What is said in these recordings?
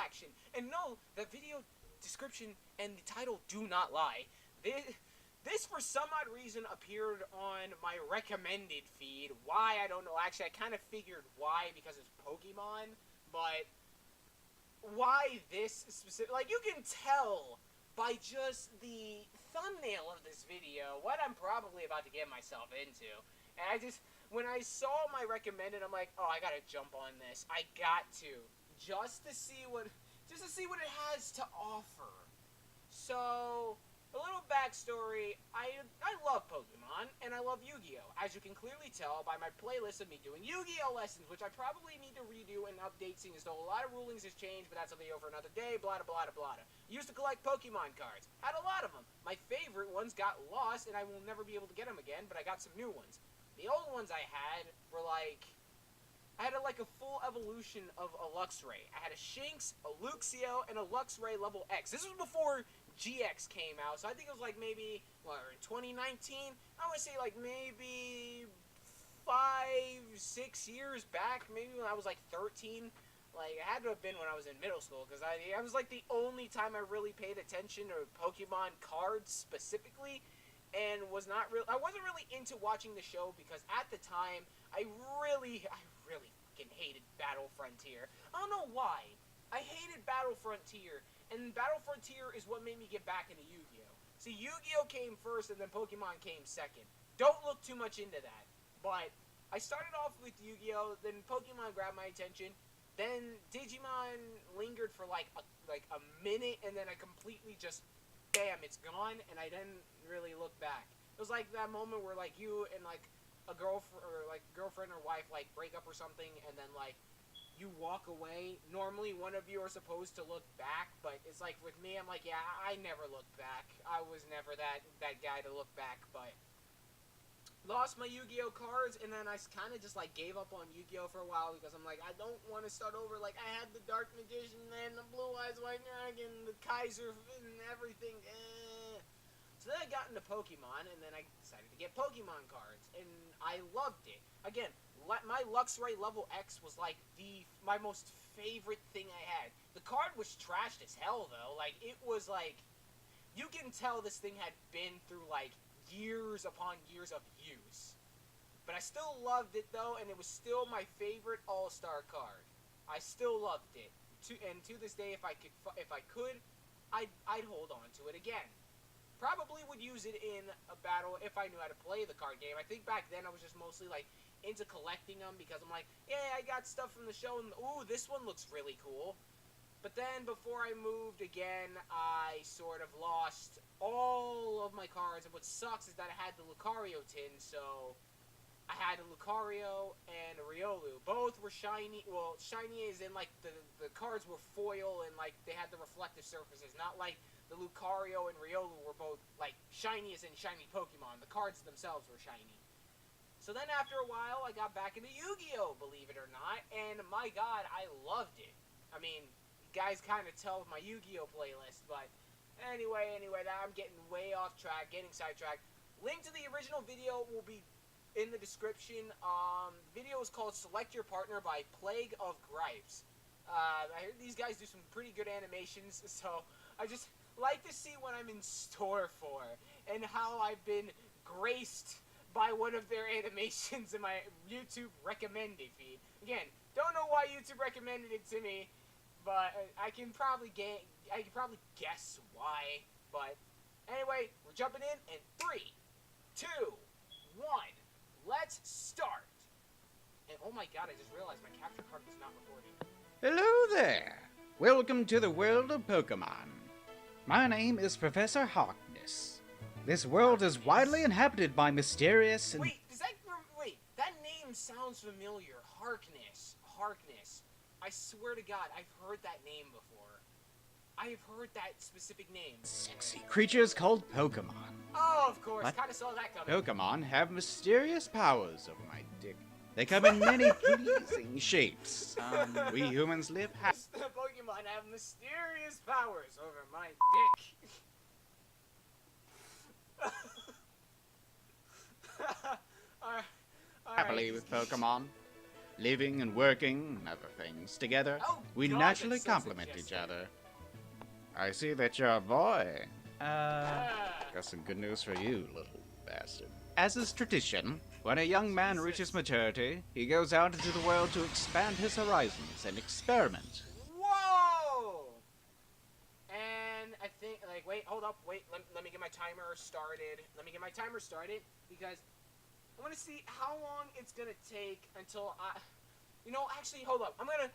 reaction. And no, the video description and the title do not lie. This for some odd reason appeared on my recommended feed. Why, I don't know. Actually, I kind of figured why, because it's Pokemon, but why this specific, like, you can tell by just the thumbnail of this video what I'm probably about to get myself into. And when I saw my recommended, I'm like, oh, I gotta jump on this. I got to. Just to see what it has to offer. So, a little backstory, I love Pokemon, and I love Yu-Gi-Oh! As you can clearly tell by my playlist of me doing Yu-Gi-Oh! Lessons, which I probably need to redo and update, seeing as though a lot of rulings has changed, but that's a video for another day, blah, blah, blah, blah. Used to collect Pokemon cards. Had a lot of them. My favorite ones got lost, and I will never be able to get them again, but I got some new ones. The old ones I had were like... I had a full evolution of a Luxray. I had a Shinx, a Luxio, and a Luxray level X. This was before GX came out, so I think it was like maybe, in 2019? I would say like maybe 5-6 years back, maybe when I was like 13. Like, it had to have been when I was in middle school, because I was like the only time I really paid attention to Pokemon cards specifically, and I wasn't really into watching the show, because at the time, I really fucking hated Battle Frontier. I don't know why. I hated Battle Frontier, and Battle Frontier is what made me get back into Yu-Gi-Oh! See, Yu-Gi-Oh! Came first, and then Pokemon came second. Don't look too much into that. But I started off with Yu-Gi-Oh!, then Pokemon grabbed my attention, then Digimon lingered for like a minute, and then I completely just, bam, it's gone, and I didn't really look back. It was like that moment where like you and like a girlfriend or wife like break up or something, and then like you walk away. Normally one of you are supposed to look back, but it's like with me, I'm like, yeah, I never looked back. I was never that guy to look back. But lost my Yu-Gi-Oh cards, and then I kind of just like gave up on Yu-Gi-Oh for a while, because I'm like, I don't want to start over. Like, I had the Dark Magician and the Blue Eyes White Dragon, the Kaiser and everything. So then I got into Pokemon, and then I decided to get Pokemon cards, and I loved it. Again, my Luxray level X was like my most favorite thing I had. The card was trashed as hell, though. Like, it was like, you can tell this thing had been through like years upon years of use. But I still loved it, though, and it was still my favorite All-Star card. I still loved it. And to this day, if I could, I'd hold on to it again. Probably would use it in a battle if I knew how to play the card game. I think back then I was just mostly like into collecting them, because I'm like, yeah, I got stuff from the show, and ooh, this one looks really cool. But then before I moved again, I sort of lost all of my cards, and what sucks is that I had the Lucario tin, so I had a Lucario and a Riolu. Both were shiny. Well, shiny is in like the cards were foil, and like they had the reflective surfaces, not like the Lucario and Riolu were both, like, shiny as in shiny Pokemon. The cards themselves were shiny. So then after a while, I got back into Yu-Gi-Oh!, believe it or not, and my god, I loved it. I mean, you guys kind of tell with my Yu-Gi-Oh! Playlist, but anyway, I'm getting way off track, getting sidetracked. Link to the original video will be in the description. The video is called Select Your Partner by PlagueofGripes. I heard these guys do some pretty good animations, so I just like to see what I'm in store for, and how I've been graced by one of their animations in my YouTube recommended feed. Again, don't know why YouTube recommended it to me, but I can probably guess why. But anyway, we're jumping in 3, 2, 1. Let's start. And oh my god, I just realized my capture card was not recording. Hello there! Welcome to the world of Pokemon. My name is Professor Harkness. This world is widely inhabited by mysterious and... Wait, that name sounds familiar. Harkness. I swear to god, I've heard that name before. I have heard that specific name. sexy creatures called Pokemon. Oh, of course, kinda saw that coming. Pokemon have mysterious powers over my dick. They come in many pleasing shapes. We humans live Pokemon have mysterious powers over my dick. happily with Pokemon. living and working and other things together, Oh, we God, naturally that's so complement each suggestive. other. I see that you're a boy. Ah. Got some good news for you, little bastard. As is tradition, when a young man Jesus. reaches maturity, he goes out into the world to expand his horizons and experiment. Whoa! And I think, like, wait, hold up, wait, let me get my timer started. Because I want to see how long it's gonna take until you know, actually, hold up. I'm gonna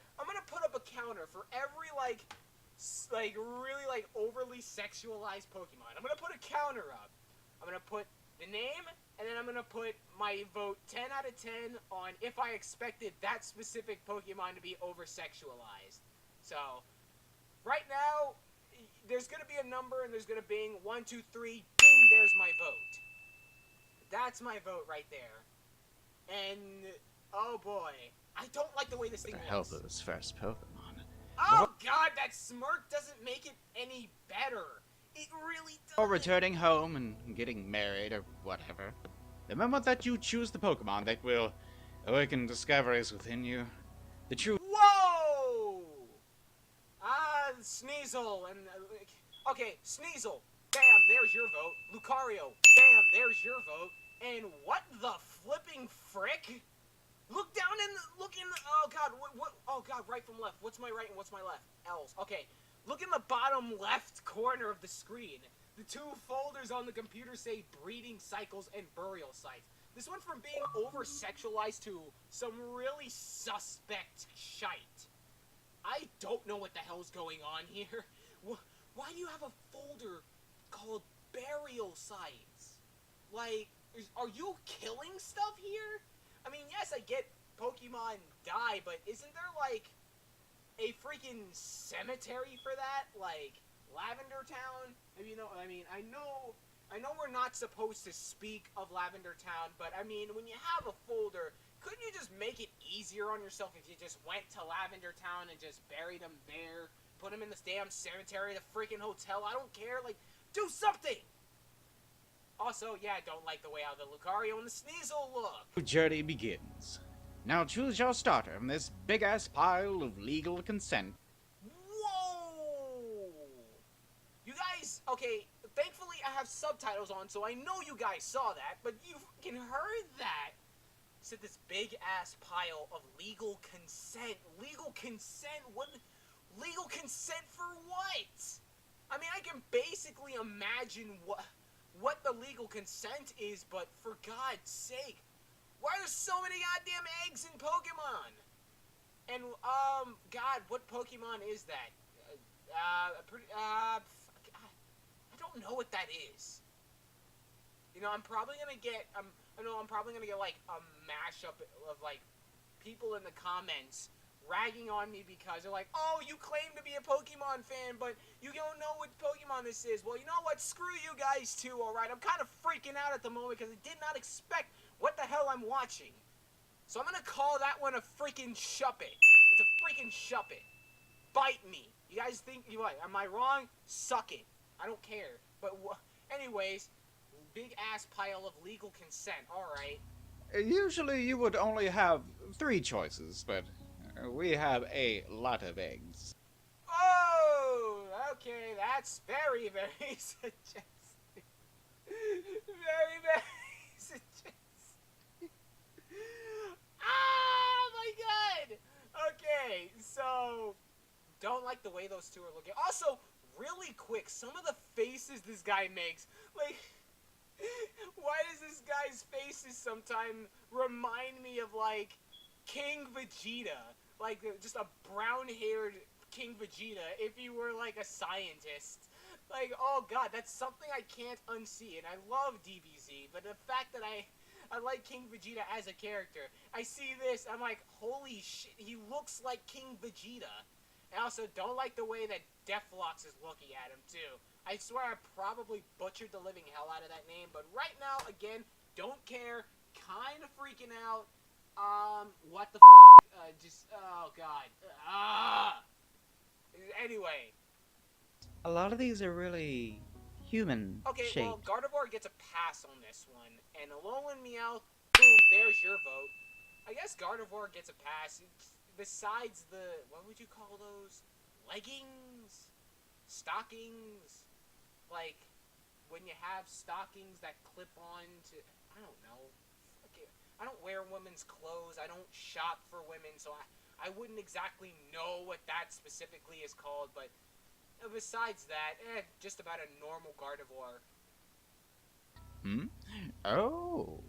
put up a counter for every really overly sexualized Pokemon. I'm gonna put a counter up. I'm gonna put the name, and then I'm gonna put my vote 10 out of 10 on if I expected that specific Pokemon to be over sexualized. So right now, there's gonna be a number, and there's gonna be 1, 2, 3. Ding! There's my vote. That's my vote right there. And oh boy, I don't like the way this thing The help looks. of his first Pokemon. Oh God, that smirk doesn't make it any better. It really doesn't. Or returning home and getting married or whatever. The moment that you choose the Pokemon that will awaken discoveries within you, the true. Whoa! Sneasel and okay, Sneasel. Bam, there's your vote. Lucario. Bam, there's your vote. And what the flipping frick? Look down and look in. Oh God, what? Oh God, right from left. What's my right and what's my left? L's. Okay, look in the bottom left corner of the screen. The two folders on the computer say breeding cycles and burial sites. This went from being over-sexualized to some really suspect shite. I don't know what the hell's going on here. Why do you have a folder called burial sites? Like, are you killing stuff here? I mean, yes, I get Pokemon die, but isn't there, like, a freaking cemetery for that? Like, Lavender Town? You know, I mean, I know we're not supposed to speak of Lavender Town, but, I mean, when you have a folder, couldn't you just make it easier on yourself if you just went to Lavender Town and just buried them there? Put them in this damn cemetery, the freaking hotel, I don't care, like, do something! Also, yeah, I don't like the way how the Lucario and the Sneasel look. Journey begins. Now choose your starter from this big-ass pile of legal consent. Whoa! You guys, okay, thankfully I have subtitles on, so I know you guys saw that, but you fucking heard that. It said this big-ass pile of legal consent. Legal consent? What? Legal consent for what? I mean, I can basically imagine what the legal consent is, but for God's sake, why are there so many goddamn eggs in Pokemon? And, God, what Pokemon is that? I don't know what that is. You know, I'm probably gonna get, like, a mashup of, like, people in the comments ragging on me because they're like, oh, you claim to be a Pokemon fan, but you don't know what Pokemon this is. Well, you know what? Screw you guys too, alright? I'm kind of freaking out at the moment because I did not expect what the hell I'm watching. So I'm gonna call that one a freaking shuppet. It's a freaking shuppet. Bite me. You guys think, what, am I wrong? Suck it. I don't care. But, anyways, big ass pile of legal consent, alright. Usually you would only have 3 choices, but we have a lot of eggs. Oh, okay, that's very, very suggestive. Very, very suggestive. Ah, my God. Okay, so don't like the way those two are looking. Also, really quick, some of the faces this guy makes, like, why does this guy's faces sometimes remind me of, like, King Vegeta? Like, just a brown-haired King Vegeta if he were, like, a scientist. Like, oh God, that's something I can't unsee. And I love DBZ, but the fact that I like King Vegeta as a character, I see this, I'm like, holy shit, he looks like King Vegeta. I also don't like the way that Deflox is looking at him, too. I swear I probably butchered the living hell out of that name, but right now, again, don't care, kind of freaking out. What the fuck? Oh God. Anyway. A lot of these are really human Okay, shaped. well, Gardevoir gets a pass on this one. And Alolan Meowth, boom, there's your vote. I guess Gardevoir gets a pass. Besides the, what would you call those? Leggings? Stockings? Like, when you have stockings that clip on to, I don't know. I don't wear women's clothes. I don't shop for women, so I wouldn't exactly know what that specifically is called, but besides that, just about a normal Gardevoir. Oh.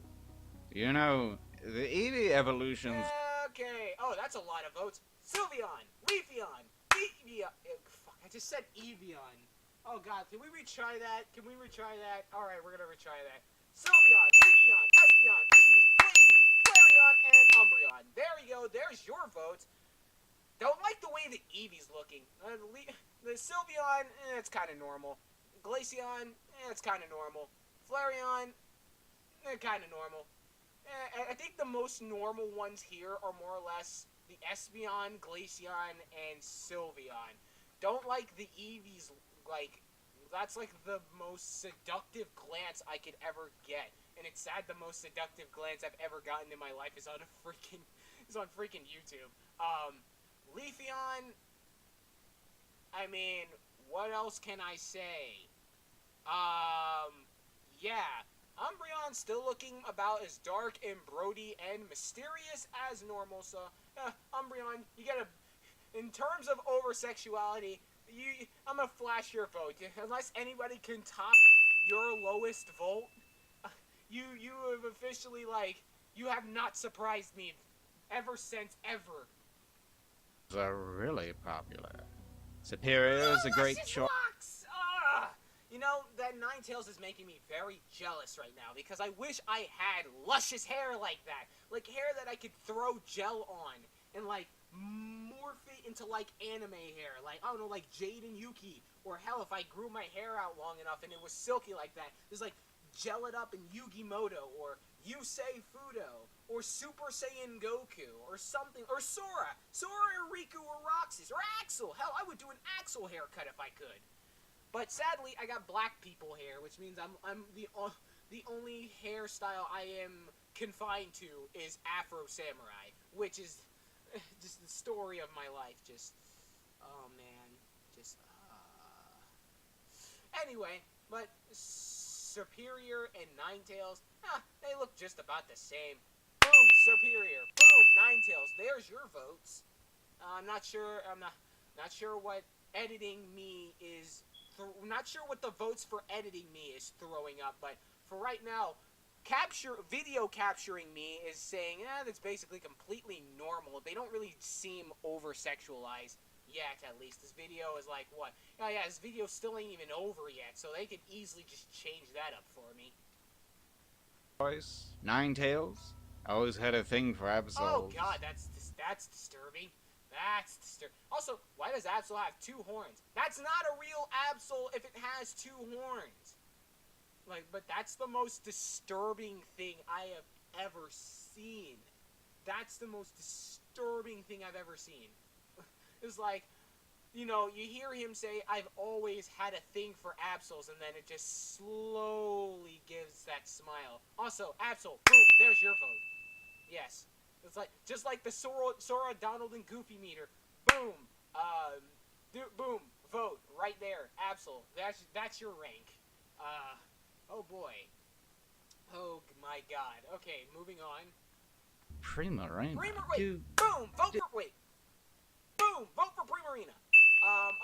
You know, the Eeveelutions... Okay. Oh, that's a lot of votes. Sylveon, Leafeon, Eeveeon. Fuck, I just said Eeveeon. Oh god, can we retry that? Alright, we're gonna retry that. Sylveon, Leafeon, Espeon, Eevee, Blazion, Flareon, and Umbreon. There we go, there's your votes. Don't like the way the Eevee's looking. The Sylveon, it's kind of normal. Glaceon, it's kind of normal. Flareon, kind of normal. I think the most normal ones here are more or less the Espeon, Glaceon, and Sylveon. Don't like the Eevee's, like, that's like the most seductive glance I could ever get. And it's sad the most seductive glance I've ever gotten in my life is on freaking YouTube. Leafeon, I mean, what else can I say? Yeah. Umbreon's still looking about as dark and broody and mysterious as normal, so, Umbreon, you gotta, in terms of over-sexuality, I'm gonna flash your vote. Unless anybody can top your lowest vote, you have officially, like, you have not surprised me ever since ever. Are really popular. Superior is a great choice. You know, that Ninetales is making me very jealous right now because I wish I had luscious hair like that. Like hair that I could throw gel on and like morph it into like anime hair. Like, I don't know, like Jade and Yuki. Or hell, if I grew my hair out long enough and it was silky like that, just like gel it up in Yugi Moto or Yusei Fudo or Super Saiyan Goku or something. Or Sora or Riku or Roxas or Axel. Hell, I would do an Axel haircut if I could. But sadly, I got black people hair, which means I'm the only hairstyle I am confined to is Afro Samurai, which is just the story of my life. Just, oh man, just. Anyway, but Superior and Ninetales, they look just about the same. Boom, Superior. Boom, Ninetales. There's your votes. I'm not sure what editing me is. I'm not sure what the votes for editing me is throwing up, but for right now, video capturing me is saying, that's basically completely normal. They don't really seem over-sexualized yet, at least. This video is like, what? Oh yeah, this video still ain't even over yet, so they could easily just change that up for me. Ninetales? Always had a thing for Absols. Oh god, that's disturbing. That's disturbing. Also, why does Absol have 2 horns? That's not a real Absol if it has 2 horns. Like, but that's the most disturbing thing I have ever seen. That's the most disturbing thing I've ever seen. It's like, you know, you hear him say, I've always had a thing for Absols, and then it just slowly gives that smile. Also, Absol, boom, there's your vote. Yes. It's like, just like the Sora, Donald, and Goofy meter. Boom. Boom. Vote. Right there. Absol. That's your rank. Oh boy. Oh my god. Okay, moving on. Primarina. Boom! Vote for, wait. Boom! Vote for Primarina.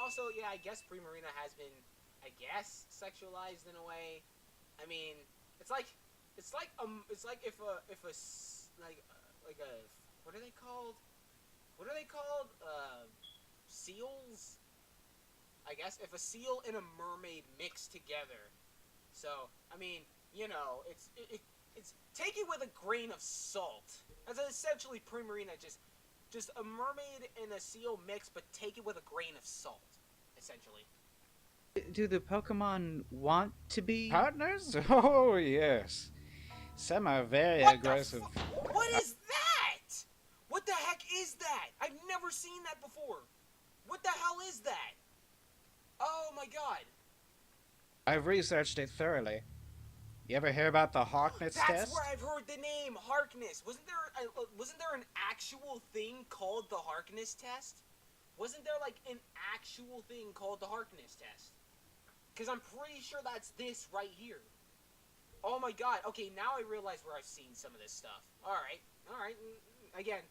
Also, yeah, I guess Primarina has been, I guess, sexualized in a way. I mean, it's like if what are they called? Seals? I guess if a seal and a mermaid mix together. So, I mean, you know, it's take it with a grain of salt. That's essentially Primarina, just a mermaid and a seal mix, but take it with a grain of salt, essentially. Do the Pokemon want to be partners? Oh, yes. Some are very aggressive. What is that? What the heck is that? I've never seen that before. What the hell is that? Oh my god. I've researched it thoroughly. You ever hear about the Harkness That's test? where I've heard the name Harkness. Wasn't there an actual thing called the Harkness test? Wasn't there like an actual thing called the Harkness test? Because I'm pretty sure that's this right here. Oh my god. Okay, now I realize where I've seen some of this stuff. Alright. Alright. Again,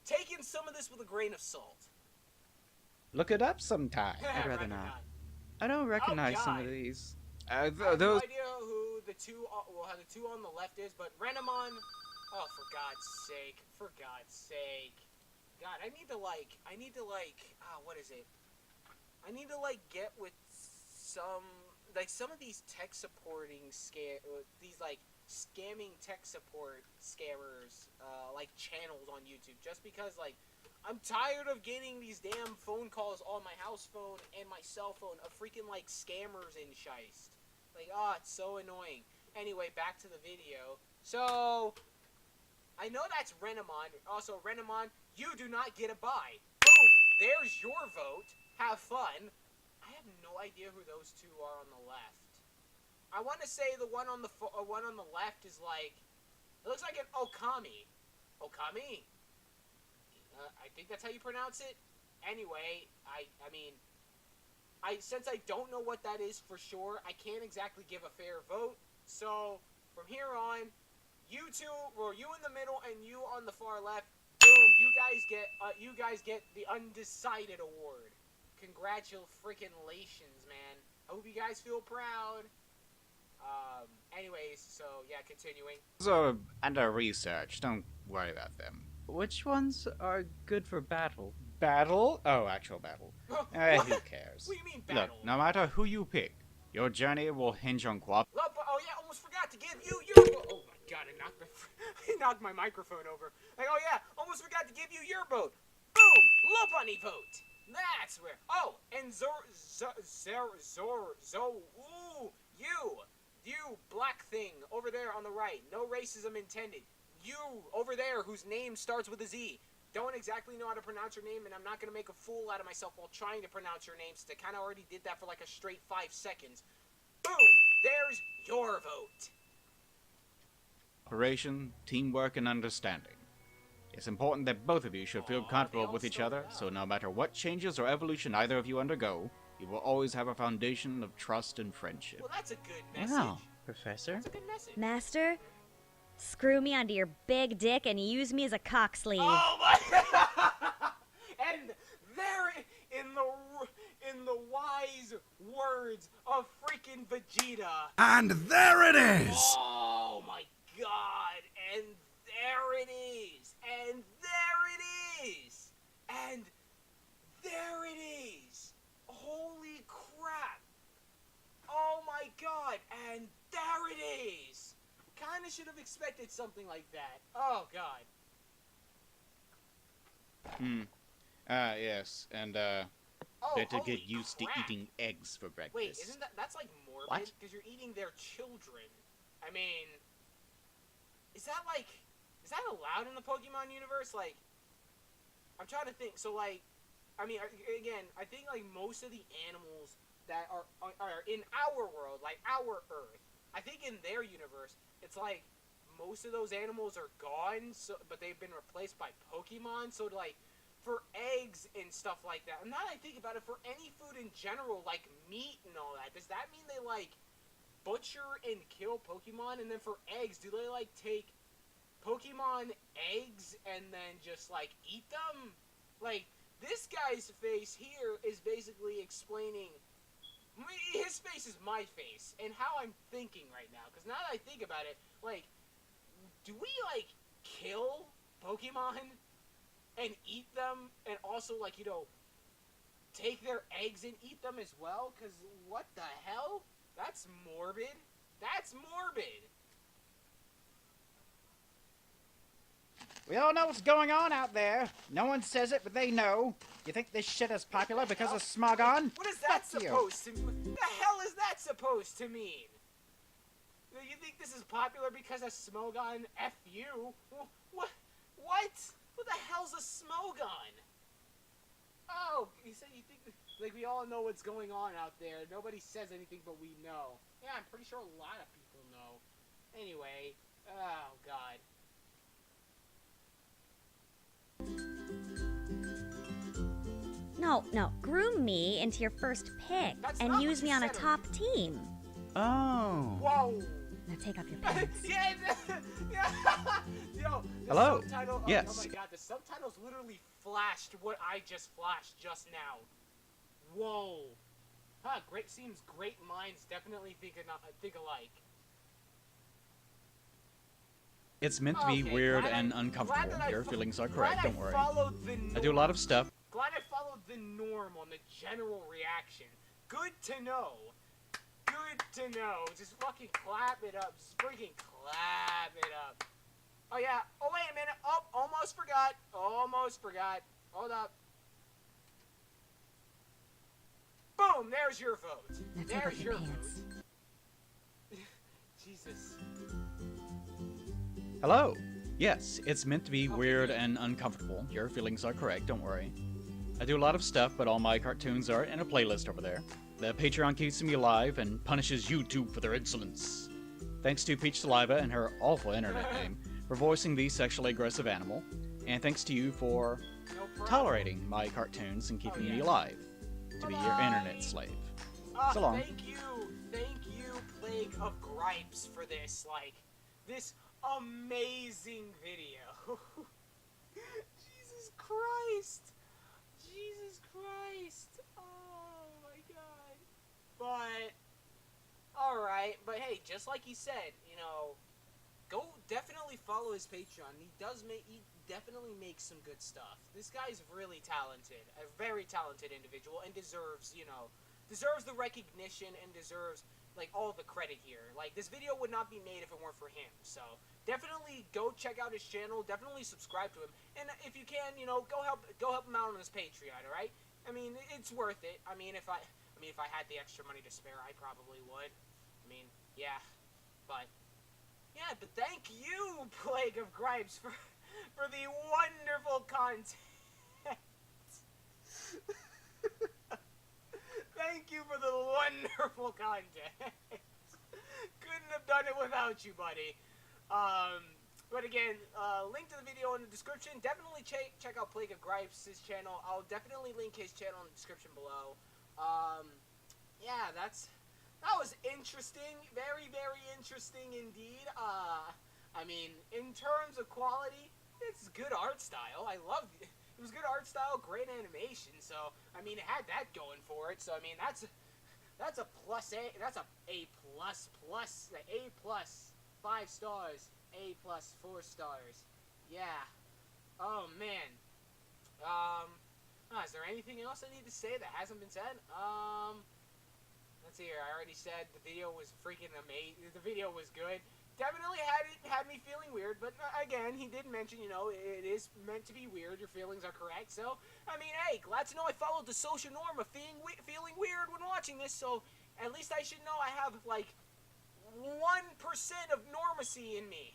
taking some of this with a grain of salt. Look it up sometime. I'd rather not. I don't recognize some of God. these. I have no idea who the two, how the two on the left is, but Renamon. Oh, for God's sake! For God's sake! God, I need to like, what is it? I need to like get with some of these tech supporting these like scamming tech support scammers, like channels on YouTube, just because like I'm tired of getting these damn phone calls on my house phone and my cell phone of freaking like scammers and shiest. Like, it's so annoying. Anyway, back to the video. So, I know that's Renamon. Also, Renamon, you do not get a buy. Boom! There's your vote. Have fun. I have no idea who those two are on the left. I want to say the one on the left is like, it looks like an Okami. Okami? I think that's how you pronounce it. Anyway, I mean, since I don't know what that is for sure, I can't exactly give a fair vote. So, from here on, you two, or you in the middle and you on the far left, boom, you guys get the undecided award. Congratulations, man. I hope you guys feel proud. Anyways, so yeah, continuing. Those are under research. Don't worry about them. Which ones are good for battle? Battle? Oh, actual battle. Who cares? What do you mean battle? Look, no matter who you pick, your journey will hinge on Oh yeah, almost forgot to give you your. Oh my god, I knocked my microphone over. Like, oh yeah, almost forgot to give you your vote. Boom, Bunny vote. That's where. Oh, and you black thing over there on the right. No racism intended. You over there whose name starts with a Z. Don't exactly know how to pronounce your name, and I'm not going to make a fool out of myself while trying to pronounce your name, since I kind of already did that for like a straight 5 seconds. Boom! There's your vote. cooperation, teamwork, and understanding. It's important that both of you should feel comfortable with each other, so no matter what changes or evolution either of you undergo, you will always have a foundation of trust and friendship. Well, that's a good message. Wow, Professor. That's a good message. Master, screw me onto your big dick and use me as a cock sleeve. Oh my! And there, in the wise words of freaking Vegeta. And there it is! Oh my god! And there it is! And there it is! And there it is! Holy crap! Oh my god! And there it is! Kinda should have expected something like that. Oh god. Yes, and Oh, better holy get used crap. to eating eggs for breakfast. Wait, that's like morbid? What? Because you're eating their children. I mean, is that allowed in the Pokemon universe? Like, I'm trying to think. So like, I mean, again, I think like most of the animals that are in our world, like our Earth, I think in their universe, it's like most of those animals are gone. So, but they've been replaced by Pokemon. So like, for eggs and stuff like that. And now that I think about it, for any food in general, like meat and all that, does that mean they like butcher and kill Pokemon? And then for eggs, do they like take Pokemon eggs and then just like eat them? Like, this guy's face here is basically explaining, his face is my face and how I'm thinking right now. Because now that I think about it, like, do we like kill Pokemon and eat them, and also, like, you know, take their eggs and eat them as well? Because what the hell? That's morbid. That's morbid. We all know what's going on out there. No one says it, but they know. You think this shit is popular because of Smogon? What is that Fuck you. supposed to mean? The hell is that supposed to mean? You think this is popular because of Smogon? F you. What? What? What the hell's a Smogon? Oh, you said you think, like, we all know what's going on out there. Nobody says anything, but we know. Yeah, I'm pretty sure a lot of people know. Anyway, oh god. No, groom me into your first pick That's and not use what me you on a said, top team. Oh. Whoa! Now take off your pants. Yeah, Yo, the Hello. subtitle, Yes. Oh my god, the subtitles literally flashed what I just flashed just now. Whoa. Huh, seems great minds definitely think alike. It's meant to be Okay, weird glad and I- uncomfortable. glad that Your feelings are correct, glad don't worry. I followed the norm. I do a lot of stuff. Glad I followed the norm on the general reaction. Good to know. Good to know. Just fucking clap it up. Just freaking clap it up. Oh yeah. Oh wait a minute. Oh, almost forgot. Almost forgot. Hold up. Boom. There's your vote. Now take off There's your your pants. vote. Jesus. Hello. Yes, it's meant to be weird and uncomfortable. Your feelings are correct, don't worry. I do a lot of stuff, but all my cartoons are in a playlist over there. The Patreon keeps me alive and punishes YouTube for their insolence. Thanks to Peach Saliva and her awful internet name for voicing the sexually aggressive animal, and thanks to you for No problem. tolerating my cartoons and keeping me yeah. alive to be your Bye-bye. internet slave. Oh, So long. thank you, Plague of Gripes, for this, this amazing video. Jesus Christ. Jesus Christ. Oh my god. But, alright, but hey, just like he said, go definitely follow his Patreon. He definitely makes some good stuff. This guy's really talented, a very talented individual, and deserves the recognition and deserves, all the credit here. This video would not be made if it weren't for him, so definitely go check out his channel, definitely subscribe to him, and if you can, go help him out on his Patreon, alright? I mean, it's worth it. I mean, if I had the extra money to spare, I probably would. I mean, yeah, but thank you, Plague of Gripes, for the wonderful content. Thank you for the wonderful content. Couldn't have done it without you, buddy. But again, link to the video in the description. Definitely check out Plague of Gripes, his channel. I'll definitely link his channel in the description below. Yeah, that was interesting. Very, very interesting indeed. I mean, in terms of quality, it's good art style. I love it. It was good art style, great animation. So, I mean, it had that going for it. So, I mean, that's a plus A. That's a A plus plus. A plus 5 stars. A plus 4 stars. Yeah. Oh man. Is there anything else I need to say that hasn't been said? Let's see here. I already said the video was freaking amazing. The video was good. Definitely had me feeling weird, but again, he did mention, it is meant to be weird. Your feelings are correct. So, I mean, hey, glad to know I followed the social norm of feeling weird when watching this. So, at least I should know I have 1% of normacy in me.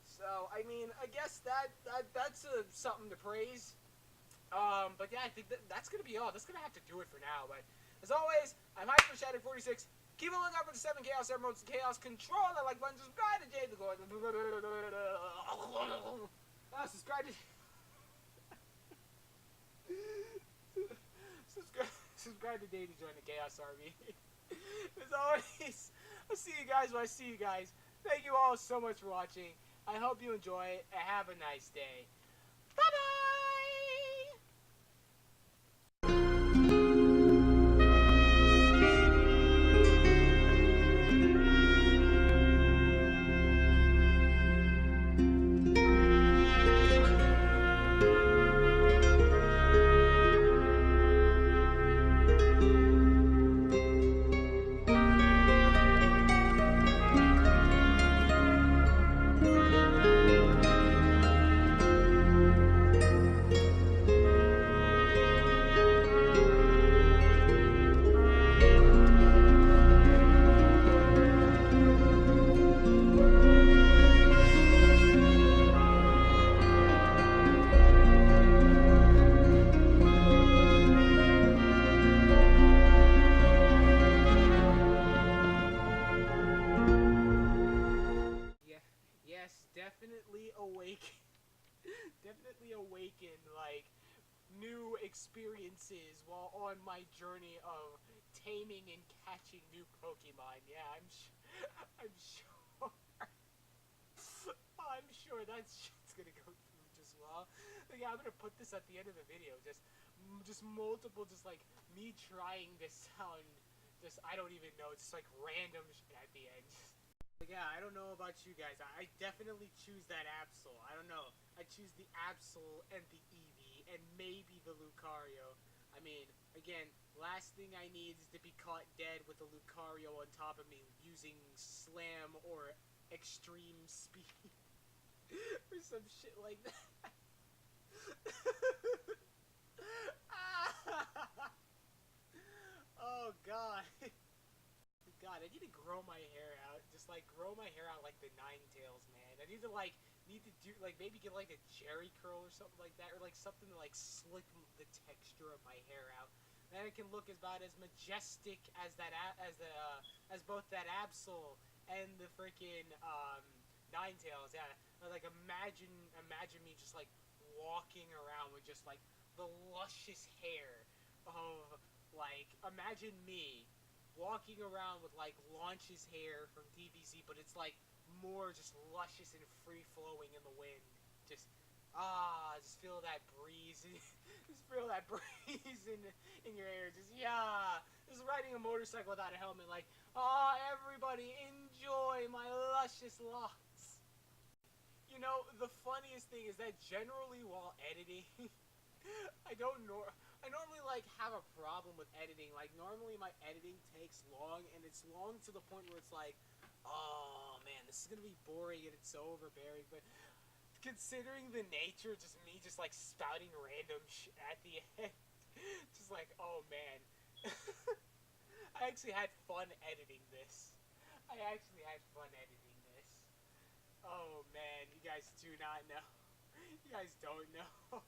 So, I mean, I guess that's something to praise. But yeah, I think that's gonna be all. That's gonna have to do it for now. But as always, I'm Hyper46. Keep a lookout for the 7 Chaos Emeralds and Chaos Control. I like button. Subscribe to Jade the Gordon. Subscribe to. Subscribe to Jade to join the Chaos Army. As always, I'll see you guys when I see you guys. Thank you all so much for watching. I hope you enjoy and have a nice day. Bye-bye! new experiences while on my journey of taming and catching new Pokemon. Yeah, I'm sure. I'm sure that shit's gonna go through just well. But yeah, I'm gonna put this at the end of the video. Just multiple, just like me trying this sound. Just I don't even know. Just like random shit at the end. But yeah, I don't know about you guys. I definitely choose that Absol. I don't know. I choose the Absol and the Eevee and maybe the Lucario. I mean, again, last thing I need is to be caught dead with a Lucario on top of me using Slam or Extreme Speed or some shit like that. Oh god. God, I need to grow my hair out. Just like grow my hair out like the Ninetales, man. I need to do like maybe get like a Jerry curl or something like that, or like something to like slick the texture of my hair out. Then it can look about as majestic as as both that Absol and the freaking Ninetales. Yeah, like imagine me just like walking around with just like the luscious hair of like imagine me walking around with like Launch's hair from DBZ, but it's like more just luscious and free flowing in the wind. Just just feel that breeze. Just feel that breeze in your hair. Just just riding a motorcycle without a helmet. Like everybody enjoy my luscious locks. You know, the funniest thing is that generally while editing, I normally like have a problem with editing. Like normally my editing takes long, and it's long to the point where it's like, oh man, this is gonna be boring and it's so overbearing. But considering the nature, just me just like spouting random shit at the end, just like, oh man, I actually had fun editing this. Oh man, you guys do not know. You guys don't know.